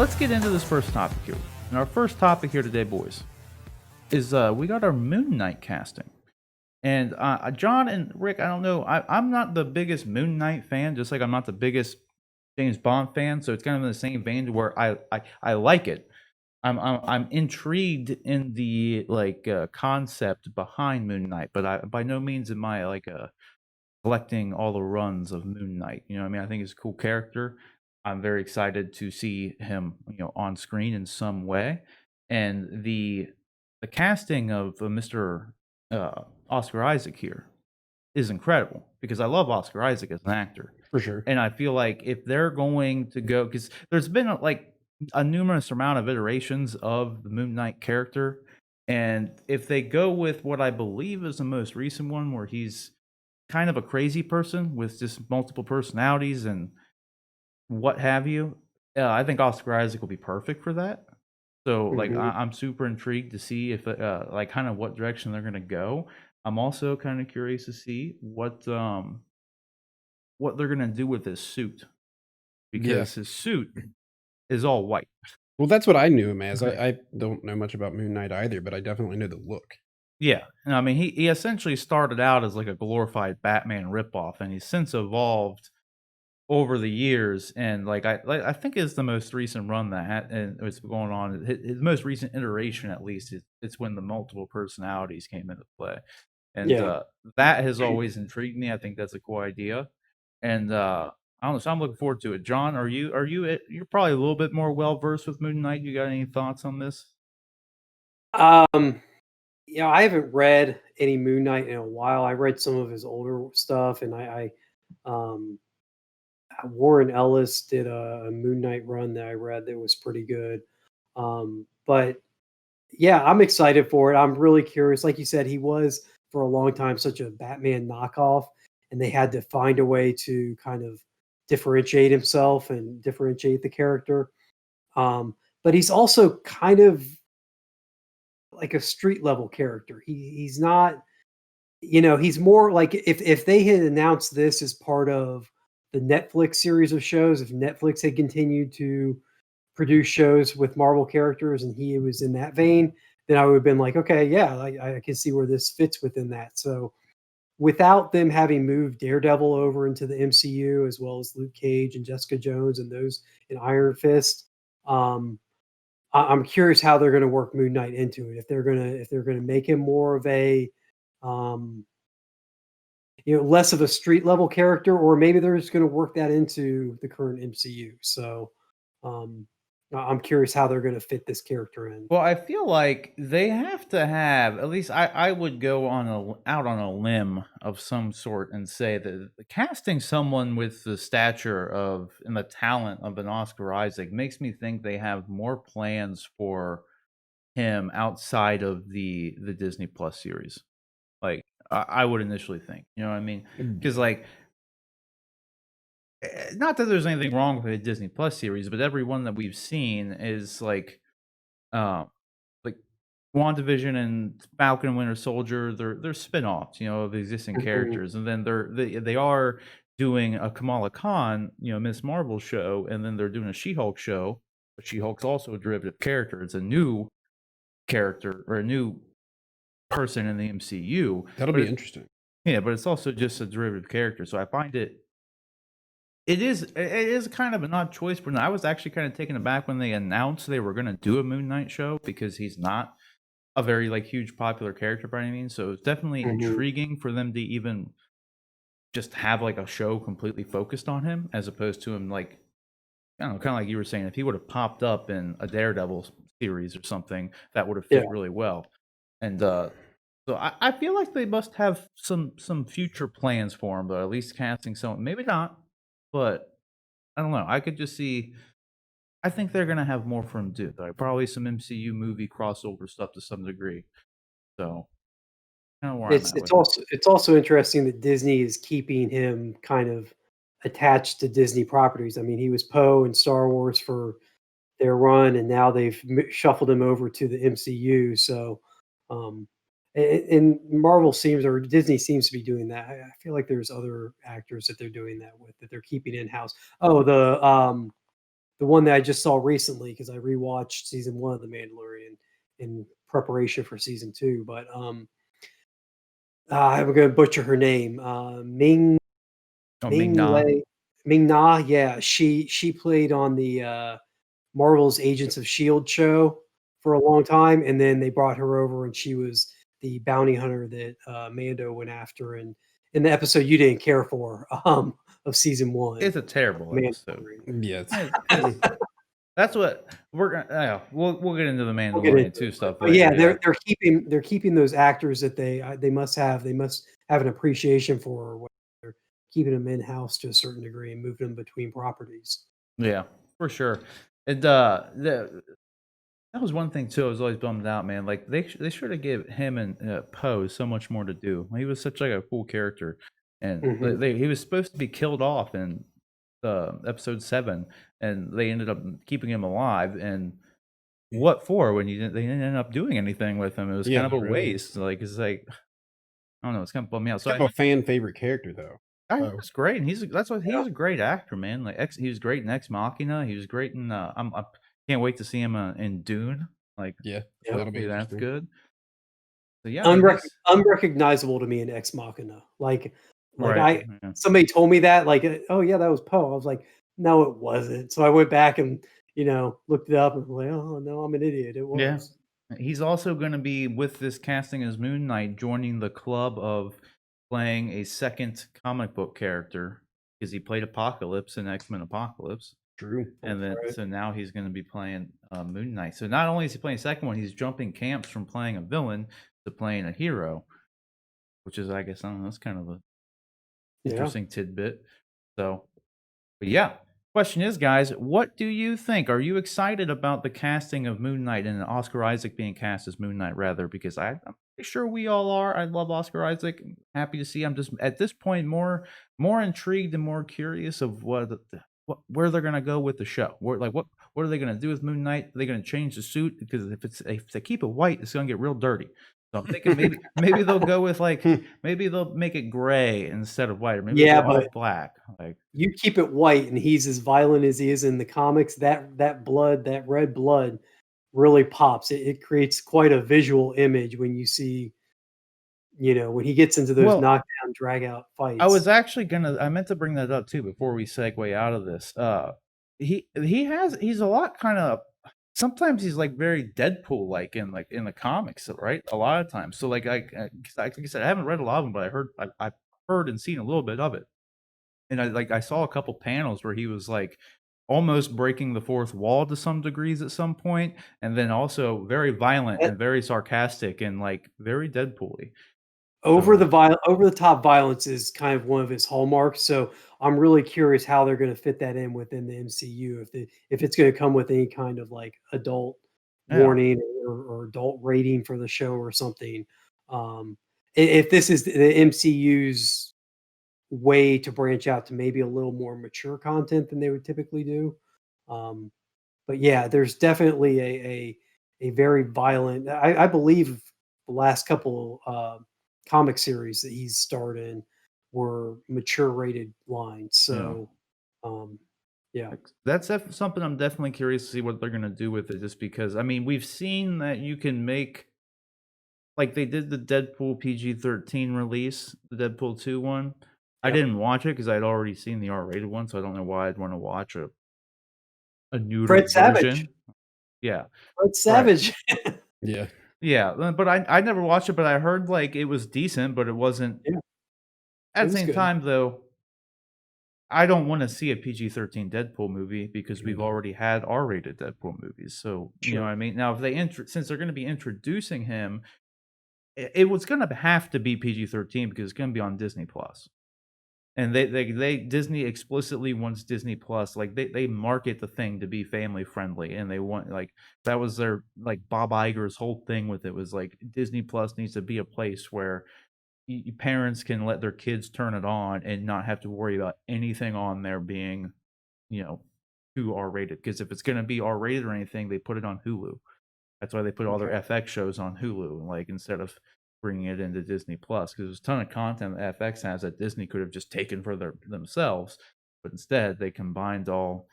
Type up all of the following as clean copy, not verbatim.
let's get into this first topic here. And our first topic here today, boys, is we got our Moon Knight casting. And John and Rick, I don't know, I'm not the biggest Moon Knight fan, just like I'm not the biggest James Bond fan. So it's kind of in the same vein where I like it. I'm intrigued in the concept behind Moon Knight, but I by no means am I collecting all the runs of Moon Knight. You know what I mean? I think he's a cool character. I'm very excited to see him, on screen in some way. And the casting of Mr. Oscar Isaac here is incredible because I love Oscar Isaac as an actor. For sure. And I feel like if they're going to go, because there's been a numerous amount of iterations of the Moon Knight character, and if they go with what I believe is the most recent one, where he's kind of a crazy person with just multiple personalities and what have you, I think Oscar Isaac will be perfect for that. So I'm super intrigued to see if kind of what direction they're going to go. I'm also kind of curious to see what they're going to do with his suit, because his suit is all white. Well, that's what I knew him as. I don't know much about Moon Knight either, but I definitely know the look. Yeah, and I mean he essentially started out as like a glorified Batman ripoff, and he's since evolved over the years. And I think it's the most recent run that and it's going on. His most recent iteration, at least, it's when the multiple personalities came into play, and that has always intrigued me. I think that's a cool idea, and I don't know. So I'm looking forward to it. John, you're probably a little bit more well versed with Moon Knight. You got any thoughts on this? I haven't read any Moon Knight in a while. I read some of his older stuff, and Warren Ellis did a Moon Knight run that I read that was pretty good. But yeah, I'm excited for it. I'm really curious. Like you said, he was for a long time such a Batman knockoff, and they had to find a way to kind of differentiate himself and differentiate the character. But he's also kind of like a street level character. He's not, he's more like if they had announced this as part of the Netflix series of shows, if Netflix had continued to produce shows with Marvel characters and he was in that vein, then I would have been like, okay, yeah, I can see where this fits within that. So without them having moved Daredevil over into the MCU, as well as Luke Cage and Jessica Jones and those in Iron Fist, I'm curious how they're going to work Moon Knight into it. If they're going to make him more of a, less of a street level character, or maybe they're just going to work that into the current MCU. So, I'm curious how they're going to fit this character in. Well, I feel like they have to have, at least I would go out on a limb of some sort and say that casting someone with the stature of and the talent of an Oscar Isaac makes me think they have more plans for him outside of the Disney Plus series. Like I would initially think, you know what I mean? Because not that there's anything wrong with the Disney Plus series, but every one that we've seen is like WandaVision and Falcon and Winter Soldier. They're spin-offs, of existing characters, and then they are doing a Kamala Khan, Miss Marvel show, and then they're doing a She-Hulk show. But She-Hulk's also a derivative character. It's a new character or a new person in the MCU. That'll be interesting. Yeah, but it's also just a derivative character, so I find it is kind of an odd choice. But I was actually kind of taken aback when they announced they were going to do a Moon Knight show, because he's not a very huge popular character by any means. So it's definitely intriguing for them to even just have a show completely focused on him, as opposed to him I don't know, kind of like you were saying, if he would have popped up in a Daredevil series or something, that would have fit really well. And so I feel like they must have some future plans for him, though. At least casting someone, maybe not, but I don't know. I could just see. I think they're gonna have more for him to do. Probably some MCU movie crossover stuff to some degree. So, it's also interesting that Disney is keeping him kind of attached to Disney properties. I mean, he was Poe in Star Wars for their run, and now they've shuffled him over to the MCU. So, and Marvel or Disney seems to be doing that. I feel like there's other actors that they're doing that with, that they're keeping in house. Oh, the one that I just saw recently because I rewatched season 1 of The Mandalorian in preparation for season 2. But I'm going to butcher her name. Oh, Ming Ming Na. Lei Ming Na. Yeah, she played on the Marvel's Agents of Shield show for a long time, and then they brought her over, and she was the bounty hunter that Mando went after, and in the episode you didn't care for of season 1. It's a terrible episode. Yeah, That's what we're gonna. We'll get into the We'll get Mandalorian into 2 it, stuff but later. yeah, they're keeping those actors that they must have. They must have an appreciation for, or they're keeping them in house to a certain degree and moving them between properties. Yeah, for sure. And that was one thing too. I was always bummed out, man. Like they should have give him and Poe so much more to do. He was such like a cool character, and Mhm. he was supposed to be killed off in episode 7, and they ended up keeping him alive. And what for? When they didn't end up doing anything with him, it was Yeah, kind of a really. waste. Like it's like I don't know. It's kind of bummed me out. So kind of a fan favorite character though. I Oh. was great, and that's what he Yeah. was a great actor, man. Like he was great in Ex Machina. He was great in. I can't wait to see him in Dune. Like, Yeah, Yeah. that'll be hopefully that's interesting. good. So yeah, I mean, Unrecognizable to me in Ex Machina. Like right. Yeah. somebody told me that, like, oh yeah, that was Poe. I was like, no, it wasn't. So I went back and looked it up and was like, oh no, I'm an idiot. It Yeah. was. He's also going to be with this casting as Moon Knight, joining the club of playing a second comic book character because he played Apocalypse in X-Men Apocalypse. True. And then, right. so now he's going to be playing Moon Knight. So not only is he playing a second one, he's jumping camps from playing a villain to playing a hero, which is, I guess, I don't know, that's kind of a Yeah. interesting tidbit. So, but yeah. Question is, guys, what do you think? Are you excited about the casting of Moon Knight and Oscar Isaac being cast as Moon Knight, rather? Because I'm pretty sure we all are. I love Oscar Isaac. Happy to see. I'm just at this point more intrigued and more curious of where they're gonna go with the show. What are they gonna do with Moon Knight? Are they gonna change the suit? Because if they keep it white, it's gonna get real dirty. So I'm thinking maybe they'll go with maybe they'll make it gray instead of white, or maybe Yeah, they'll go but all black. Like you keep it white, and he's as violent as he is in the comics. That blood, that red blood, really pops. It creates quite a visual image when you see, when he gets into those Well, knockdown, drag out fights. I was actually I meant to bring that up too before we segue out of this. He's a lot kind of sometimes he's like very Deadpool like in the comics, right? A lot of times. So like like I said, I haven't read a lot of them, but I've heard and seen a little bit of it. And I saw a couple panels where he was like almost breaking the fourth wall to some degrees at some point, and then also very violent That- and very sarcastic and like very Deadpool-y. over the top violence is kind of one of his hallmarks. So I'm really curious how they're going to fit that in within the MCU. If it's going to come with any kind of like adult Yeah. warning or adult rating for the show or something. If this is the MCU's way to branch out to maybe a little more mature content than they would typically do. But yeah, there's definitely a very violent. I believe the last couple comic series that he's starred in were mature rated lines. So yeah, That's something I'm definitely curious to see what they're gonna do with it. Just because I mean, we've seen that you can make like they did the Deadpool PG-13 release, the Deadpool 2 one. I Yep. didn't watch it because I'd already seen the R-rated one, so I don't know why I'd want to watch a neutered Fred Savage. version. Yeah, Fred Savage. Yeah. yeah, but I never watched it, but I heard like it was decent, but it wasn't. Yeah, At it the was same good. time, though, I don't want to see a PG-13 Deadpool movie because we've No. already had R-rated Deadpool movies. So you know Sure. what I mean. Now, if they since they're going to be introducing him, it was going to have to be PG-13 because it's going to be on Disney Plus. And they Disney explicitly wants Disney Plus, like they market the thing to be family friendly, and they want like that was their like Bob Iger's whole thing with it was like Disney Plus needs to be a place where parents can let their kids turn it on and not have to worry about anything on there being, too R-rated. Because if it's going to be R-rated or anything, they put it on Hulu. That's why they put all their FX shows on Hulu, like instead of bringing it into Disney Plus, because there's a ton of content that FX has that Disney could have just taken for themselves, but instead they combined all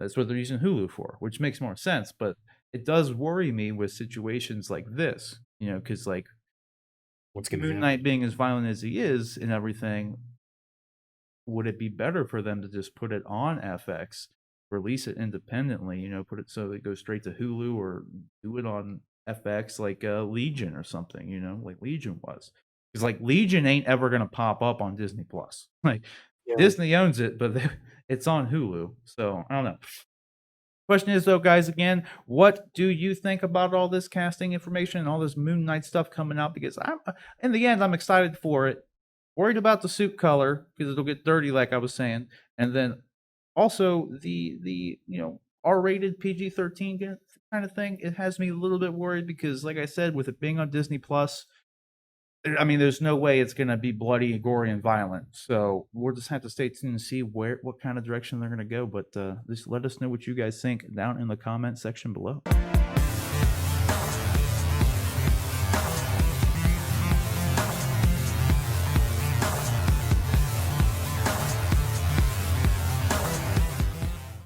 That's what they're using Hulu for, which makes more sense. But it does worry me with situations like this, because like What's going to Moon happen? Knight being as violent as he is and everything, would it be better for them to just put it on FX, release it independently, put it so it goes straight to Hulu, or do it on FX like Legion or something, like Legion was? Because like Legion ain't ever gonna pop up on Disney Plus. Like Yeah. Disney owns it, but it's on Hulu. So I don't know. Question is though, guys, again, what do you think about all this casting information and all this Moon Knight stuff coming out? Because I'm, in the end, I'm excited for it. Worried about the suit color because it'll get dirty, like I was saying, and then also the R-rated PG-13 kind of thing. It has me a little bit worried because, like I said, with it being on Disney Plus, I mean, there's no way it's gonna be bloody, gory, and violent. So we'll just have to stay tuned and see what kind of direction they're gonna go. But just let us know what you guys think down in the comment section below.